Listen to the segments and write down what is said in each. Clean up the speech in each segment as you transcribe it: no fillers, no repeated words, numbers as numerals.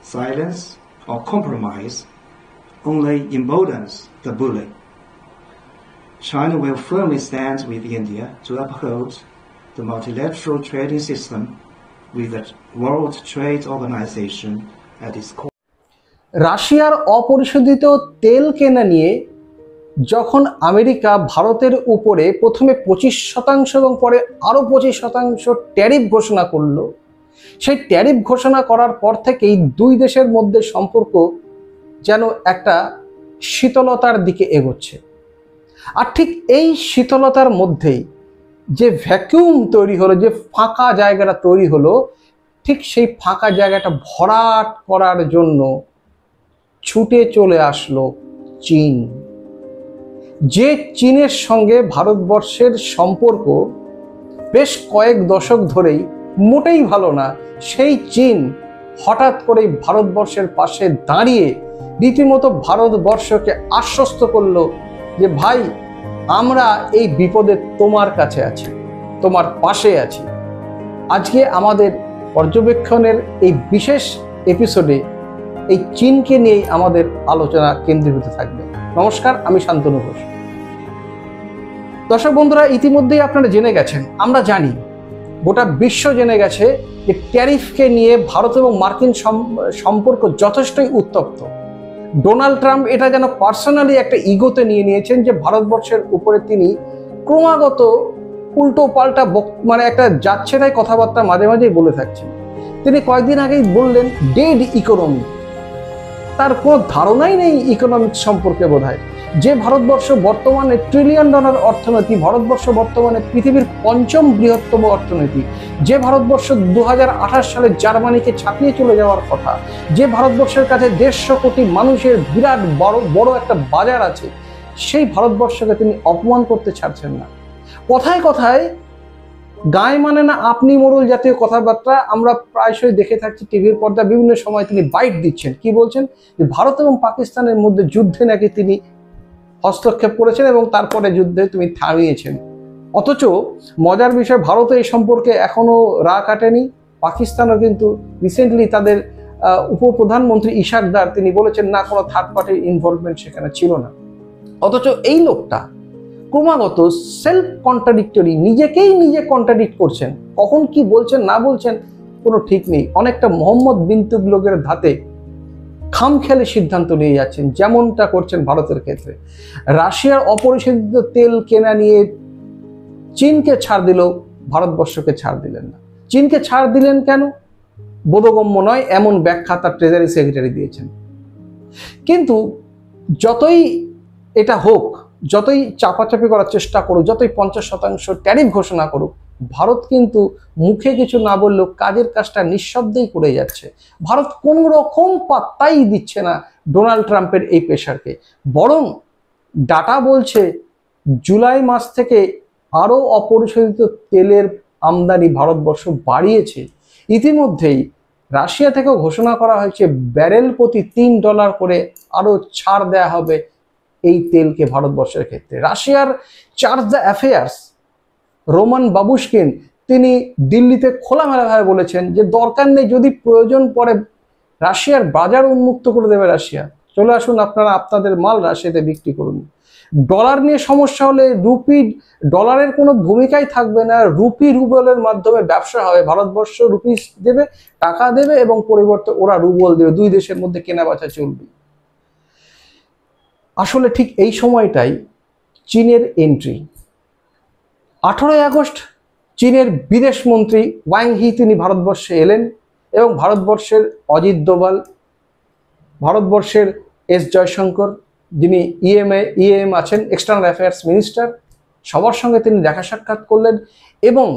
Silence or compromise only emboldens the bully. China will firmly stand with India to uphold the multilateral trading system with the World Trade Organization at its core. রাশিয়ার অপরিশোধিত তেল কেনা নিয়ে যখন America ভারতের উপরে প্রথমে 25% এবং পরে আরও 25% ট্যারিফ ঘোষণা করলো, সেই ট্যারিফ ঘোষণা করার পর থেকেই দুই দেশের মধ্যে সম্পর্ক যেন একটা শীতলতার দিকে এগোচ্ছে। আর ঠিক এই শীতলতার মধ্যেই যে ভ্যাকুয়াম তৈরি হলো, যে ফাঁকা জায়গাটা তৈরি হলো, ঠিক সেই ফাঁকা জায়গাটা ভরাট করার জন্য ছুটে চলে আসলো চীন। যে চীনের সঙ্গে ভারতবর্ষের সম্পর্ক বেশ কয়েক দশক ধরেই মোটেই ভালো না, সেই চীন হঠাৎ করেই ভারতবর্ষের পাশে দাঁড়িয়ে রীতিমতো ভারতবর্ষকে আশ্বস্ত করলো যে ভাই, আমরা এই বিপদে তোমার কাছে আছি, তোমার পাশে আছি। আজকে আমাদের পর্যবেক্ষণের এই বিশেষ এপিসোডে এই চীনকে নিয়েই আমাদের আলোচনা কেন্দ্রীভূত থাকবে। নমস্কার, আমি শান্তনু ঘোষ। দর্শক বন্ধুরা, ইতিমধ্যেই আপনারা জেনে গেছেন, আমরা জানি, গোটা বিশ্ব জেনে গেছে যে ট্যারিফকে নিয়ে ভারত এবং মার্কিন সম্পর্ক যথেষ্টই উত্তপ্ত। ডোনাল্ড ট্রাম্প এটা যেন পার্সোনালি একটা ইগোতে নিয়ে নিয়েছেন যে ভারতবর্ষের উপরে তিনি ক্রমাগত উল্টো পাল্টা মানে একটা যাচ্ছে তাই কথাবার্তা মাঝে মাঝেই বলে থাকছেন। তিনি কয়েকদিন আগেই বললেন ডেড ইকোনমি, তার কোনো ধারণাই নেই ইকোনমিক্স সম্পর্কে বোধহয়। যে ভারতবর্ষ বর্তমানে $1 ট্রিলিয়ন অর্থনীতি, ভারতবর্ষ বর্তমানে পৃথিবীর 5ম বৃহত্তম অর্থনীতি, যে ভারতবর্ষ 2028 সালে জার্মানিকে ছাপিয়ে চলে যাওয়ার কথা, যে ভারতবর্ষের কাছে 150 কোটি মানুষের বিরাট বড় একটা বাজার আছে, সেই ভারতবর্ষকে তিনি অপমান করতে ছাড়ছেন না। কথায় কথায় গায়ে মানে না আপনি মোড়ল জাতীয় কথাবার্তা আমরা প্রায়শই দেখে থাকছি টিভির পর্দা। বিভিন্ন সময় তিনি বাইট দিচ্ছেন, কি বলছেন যে ভারত এবং পাকিস্তানের মধ্যে যুদ্ধে নাকি তিনি হস্তক্ষেপ করেছেন এবং তারপরে যুদ্ধে তুমি থামিয়েছেন। অথচ মজার বিষয়, ভারত এই সম্পর্কে এখনো রা কাটেনি। পাকিস্তানও কিন্তু রিসেন্টলি তাদের উপপ্রধানমন্ত্রী ইশাক দার তিনি বলেছেন না, কোনো থার্ড পার্টির ইনভলভমেন্ট সেখানে ছিল না। অথচ এই লোকটা ক্রমাগত সেলফ কন্ট্রাডিক্টরি, নিজেকেই নিজে কন্ট্রাডিক্ট করছেন। কখন কি বলছেন না বলছেন কোনো ঠিক নেই। অনেকটা মোহাম্মদ বিন তুগলকের ধাতে খামখেয়ালি সিদ্ধান্ত নিয়ে যাচ্ছেন, যেমনটা করছেন ভারতের ক্ষেত্রে। রাশিয়ার অপরিশোধিত তেল কেনা নিয়ে চীনকে ছাড় দিল, ভারতবর্ষকে ছাড় দিলেন না। চীনকে ছাড় দিলেন কেন বোধগম্য নয়, এমন ব্যাখ্যা তার ট্রেজারি সেক্রেটারি দিয়েছেন। কিন্তু যতই এটা হোক, যতই চাপাচাপি করার চেষ্টা করুক, যতই 50% ট্যারিফ ঘোষণা করুক, ভারত কিন্তু মুখে কিছু না বললেও কাজের কাজটা নিঃশব্দেই করে যাচ্ছে। ভারত কোন রকম পাত্তাই দিচ্ছে না ডোনাল্ড ট্রাম্পের এই প্রেশারকে। বরং ডাটা বলছে জুলাই মাস থেকে আরও অপরিশোধিত তেলের আমদানি ভারতবর্ষ বাড়িয়েছে। ইতিমধ্যেই রাশিয়া থেকেও ঘোষণা করা হয়েছে ব্যারেল প্রতি $3 করে আরও ছাড় দেওয়া হবে এই তেলকে ভারতবর্ষের ক্ষেত্রে। রাশিয়ার চার্জ দ্য অ্যাফেয়ার্স রোমান বাবুশকিন তিনি দিল্লিতে খোলামেলাভাবে বলেছেন যে দরকার নেই, যদি প্রয়োজন পড়ে রাশিয়ার বাজার উন্মুক্ত করে দেবে রাশিয়া, চলে আসুন আপনারা আপনাদের মাল রাশিয়াতে বিক্রি করুন। ডলার নিয়ে সমস্যা হলে ডলারের কোনো ভূমিকাই থাকবে না, রুবেলের মাধ্যমে ব্যবসা হবে। ভারতবর্ষ রুপি দেবে, টাকা দেবে এবং পরিবর্তে ওরা রুবেল দেবে, দুই দেশের মধ্যে কেনা বেচা চলবে। আসলে ঠিক এই সময়টাই চীনের এন্ট্রি। 18 আগস্ট চীনের বিদেশমন্ত্রী ওয়াং হি তিনি ভারতবর্ষে এলেন এবং ভারতবর্ষের অজিত দোভাল, ভারতবর্ষের এস জয়শঙ্কর যিনি ইএম আছেন, এক্সটার্নাল অ্যাফেয়ার্স মিনিস্টার, সবার সঙ্গে তিনি দেখা সাক্ষাৎ করলেন এবং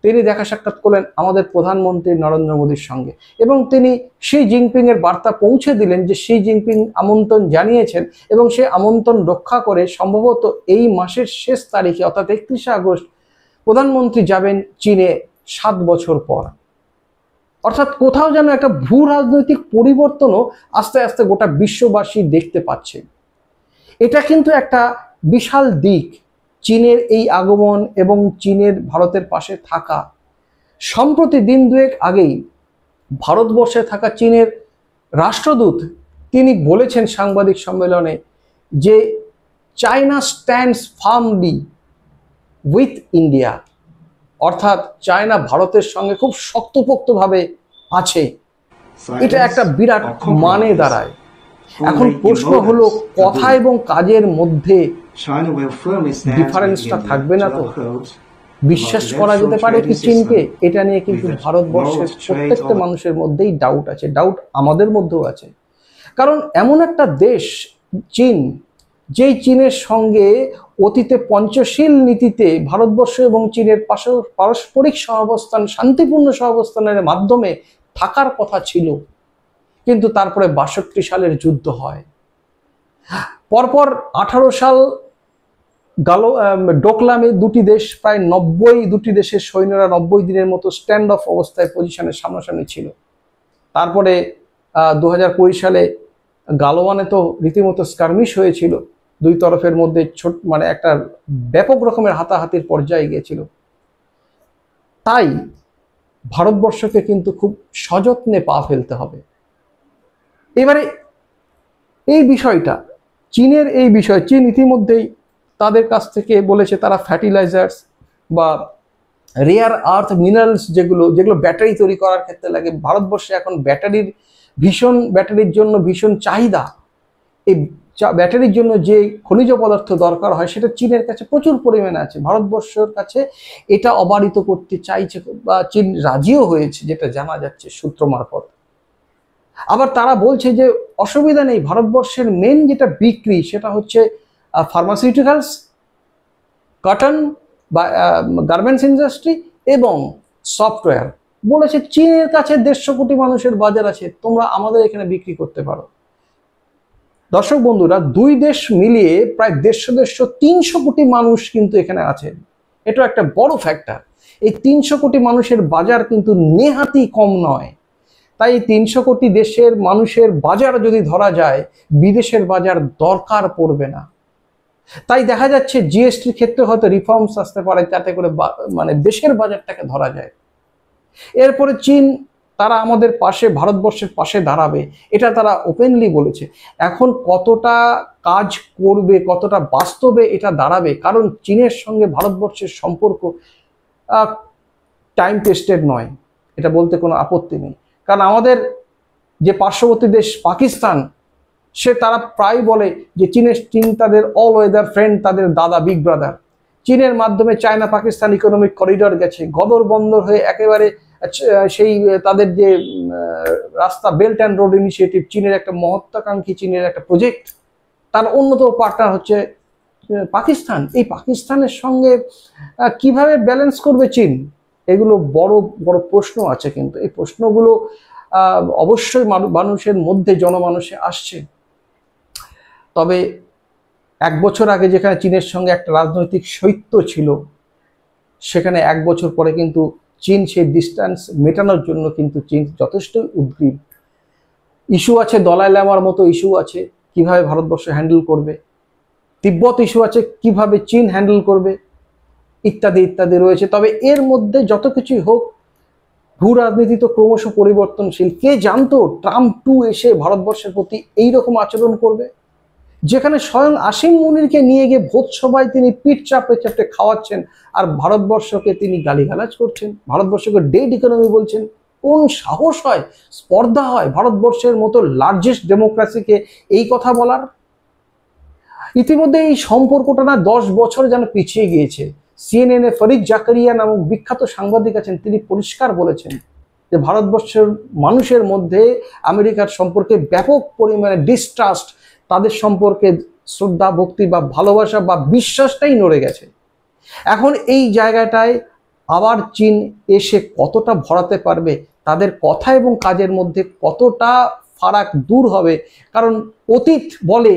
তিনি দেখা সাক্ষাৎ করলেন আমাদের প্রধানমন্ত্রী নরেন্দ্র মোদীর সঙ্গে। এবং তিনি শি জিনপিংয়ের বার্তা পৌঁছে দিলেন যে শি জিনপিং আমন্ত্রণ জানিয়েছেন এবং সে আমন্ত্রণ রক্ষা করে সম্ভবত এই মাসের শেষ তারিখে অর্থাৎ 31 আগস্ট প্রধানমন্ত্রী যাবেন চীনে 7 বছর পর। অর্থাৎ কোথাও যেন একটা ভূ রাজনৈতিক পরিবর্তনও আস্তে আস্তে গোটা বিশ্ববাসী দেখতে পাচ্ছে। এটা কিন্তু একটা বিশাল দিক, চীনের এই আগমন এবং চীনের ভারতের পাশে থাকা। সম্প্রতি দিন দুয়েক আগেই ভারতবর্ষে থাকা চীনের রাষ্ট্রদূত তিনি বলেছেন সাংবাদিক সম্মেলনে যে China stands firmly with India, অর্থাৎ চায়না ভারতের সঙ্গে খুব শক্তপোক্তভাবে আছে। এটা একটা বিরাট মানে দাঁড়ায়। এখন প্রশ্ন হলো কথা এবং কাজের মধ্যে ডিফারেন্সটা থাকবে না তো? বিশ্বাস করা যেতে পারে কি চীনকে? এটা নিয়ে কিন্তু ভারতবর্ষের প্রত্যেকটা মানুষের মধ্যেই ডাউট আছে, ডাউট আমাদের মধ্যেও আছে। কারণ এমন একটা দেশ চীন, যেই চীনের সঙ্গে অতীতে পঞ্চশীল নীতিতে ভারতবর্ষ এবং চীনের পারস্পরিক সহাবস্থান, শান্তিপূর্ণ সহাবস্থানের মাধ্যমে থাকার কথা ছিল, কিন্তু তারপরে ৬২ সালের যুদ্ধ হয়। পরপর ১৮ সাল ডোকলামে দুটি দেশ প্রায় ২২ দেশের সৈন্যরা ৯০ দিনের মতো স্ট্যান্ড অফ অবস্থায় পজিশনের সামনাসামনি ছিল। তারপরে ২০২০ সালে গালোয়ানে তো রীতিমতো স্কার্মিশ হয়েছিল, দুই তরফের মধ্যে মানে একটা ব্যাপক রকমের হাতাহাতির পর্যায়ে গিয়েছিল। তাই ভারতবর্ষকে কিন্তু খুব সযত্নে পা ফেলতে হবে। এবারে এই বিষয়টা চীনের, এই বিষয় চীন ইতিমধ্যেই তাদের কাছ থেকে বলেছে তারা ফার্টিলাইজার্স বা রেয়ার আর্থ মিনারেলস যেগুলো ব্যাটারি তৈরি করার ক্ষেত্রে লাগে, ভারতবর্ষে এখন ব্যাটারির জন্য ভীষণ চাহিদা। এই ব্যাটারির জন্য যে খনিজ পদার্থ দরকার হয় সেটা চীনের কাছে প্রচুর পরিমাণে আছে। ভারতবর্ষের কাছে এটা অবারিত করতে চাইছে বা চীন রাজিও হয়েছে, যেটা জানা যাচ্ছে সূত্র মারফত। আবার তারা বলছে যে অসুবিধা নেই, ভারতবর্ষের মেন যেটা বিক্রি সেটা হচ্ছে ফার্মাসিউটিক্যালস, কটন বা গার্মেন্টস ইন্ডাস্ট্রি এবং সফটওয়্যার। বলেছে চীনের কাছে ১৫০ কোটি মানুষের বাজার আছে, তোমরা আমাদের এখানে বিক্রি করতে পারো। দর্শক বন্ধুরা, দুই দেশ মিলিয়ে প্রায় ১৫০ কোটি মানুষ কিন্তু এখানে আছেন। এটা একটা বড় ফ্যাক্টর। এই ৩০০ কোটি মানুষের বাজার কিন্তু নেহাতি কম নয়। তাই ৩০০ কোটি দেশের মানুষের বাজার যদি ধরা যায়, বিদেশের বাজার দরকার পড়বে না। তাই দেখা যাচ্ছে জিএসটির ক্ষেত্রে হয়তো রিফর্মস আসতে পারে, যাতে করে মানে দেশের বাজারটাকে ধরা যায়। এরপরে চীন তারা আমাদের পাশে, ভারতবর্ষের পাশে দাঁড়াবে, এটা তারা ওপেনলি বলেছে। এখন কতটা কাজ করবে, কতটা বাস্তবে এটা দাঁড়াবে, কারণ চীনের সঙ্গে ভারতবর্ষের সম্পর্ক টাইম টেস্টেড নয়, এটা বলতে কোনো আপত্তি নেই। কারণ আমাদের যে পার্শ্ববর্তী দেশ পাকিস্তান, তারা প্রায় বলে যে চীন তাদের অল ওয়েদার ফ্রেন্ড, তাদের দাদা, বিগ ব্রাদার। চীনের মাধ্যমে চায়না পাকিস্তান ইকোনমিক করিডর গেছে, গদর বন্দর হয়ে একেবারে সেই তাদের যে রাস্তা, বেল্ট অ্যান্ড রোড ইনিশিয়েটিভ, চীনের একটা মহত্বাকাঙ্ক্ষী, চীনের একটা প্রজেক্ট, তার অন্যতম পার্টনার হচ্ছে পাকিস্তান। এই পাকিস্তানের সঙ্গে কিভাবে ব্যালেন্স করবে চীন, এগুলো বড় বড় প্রশ্ন আছে। কিন্তু এই প্রশ্নগুলো অবশ্যই মানুষের মধ্যে, জনমানুষে আসছে। তবে ১ বছর আগে যেখানে চীনের সঙ্গে একটা রাজনৈতিক শৈত্য ছিল, সেখানে ১ বছর পরে কিন্তু চীন সেই ডিস্টেন্স মেটানোর জন্য কিন্তু চীন যথেষ্ট উদ্গ্রীব। ইস্যু আছে, দলাই লামার মতো ইস্যু আছে, কিভাবে ভারতবর্ষ হ্যান্ডেল করবে। তিব্বত ইস্যু আছে, কিভাবে চীন হ্যান্ডেল করবে, ইত্যাদি ইত্যাদি রয়েছে। তবে এর মধ্যে যত কিছুই হোক, ভূ রাজনীতি তো ক্রমশ পরিবর্তনশীল। কে জানতো ট্রাম্প 2 এসে ভারতবর্ষের প্রতি এইরকম আচরণ করবে, যেখানে স্বয়ং আসিম মুনিরকে নিয়ে গিয়ে ভোজসভায় তিনি পিঠ চাপড়ে চাপড়ে খাওয়াচ্ছেন, আর ভারতবর্ষকে তিনি গালিগালাজ করছেন, ভারতবর্ষকে ডেড ইকোনমি বলছেন। কোন সাহস হয়, স্পর্ধা হয় ভারতবর্ষের মতো লার্জেস্ট ডেমোক্রেসিকে এই কথা বলার? ইতিমধ্যে এই সম্পর্কটা না 10 বছর যেন পিছিয়ে গিয়েছে। সিএনএনে ফরিদ জাকারিয়া নামক বিখ্যাত সাংবাদিক আছেন, তিনি পরিষ্কার বলেছেন যে ভারতবর্ষের মানুষের মধ্যে আমেরিকার সম্পর্কে ব্যাপক পরিমাণে ডিস্ট্রাস্ট, তাদের সম্পর্কে শ্রদ্ধা, ভক্তি বা ভালোবাসা বা বিশ্বাসটাই নড়ে গেছে। এখন এই জায়গাটায় আবার চীন এসে কতটা ভরাতে পারবে, তাদের কথা এবং কাজের মধ্যে কতটা ফারাক দূর হবে। কারণ অতীত বলে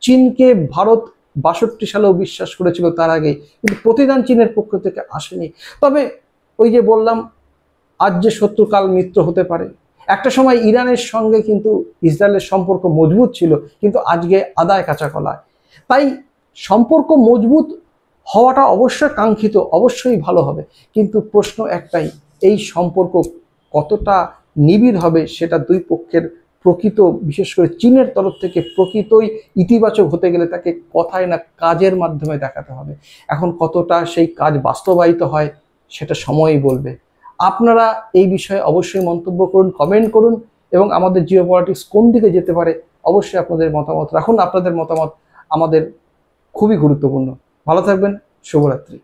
চীনকে ভারত ৬২ সালেও বিশ্বাস করেছিল, তার আগে কিন্তু প্রতিদান চীনের পক্ষ থেকে আসেনি। তবে ওই যে বললাম, আজ যে শত্রুকাল মিত্র হতে পারে। একটা সময় ইরানের সঙ্গে কিন্তু ইসরায়েলের সম্পর্ক মজবুত ছিল, কিন্তু আজকে আদায় কাঁচা কলায়। তাই সম্পর্ক মজবুত হওয়াটা অবশ্যই কাঙ্ক্ষিত, অবশ্যই ভালো হবে, কিন্তু প্রশ্ন একটাই, এই সম্পর্ক কতটা নিবিড় হবে সেটা দুই পক্ষের প্রকৃত, বিশেষ করে চীনের তরফ থেকে প্রকৃতই ইতিবাচক হতে গেলে তাকে কথায় না কাজের মাধ্যমে দেখাতে হবে। এখন কতটা সেই কাজ বাস্তবায়িত হয় সেটা সময়ই বলবে। আপনারা এই বিষয়ে অবশ্যই মন্তব্য করুন, কমেন্ট করুন, এবং আমাদের জিও পলিটিক্স কোন দিকে যেতে পারে অবশ্যই আপনাদের মতামত রাখুন। আপনাদের মতামত আমাদের খুবই গুরুত্বপূর্ণ। ভালো থাকবেন, শুভরাত্রি।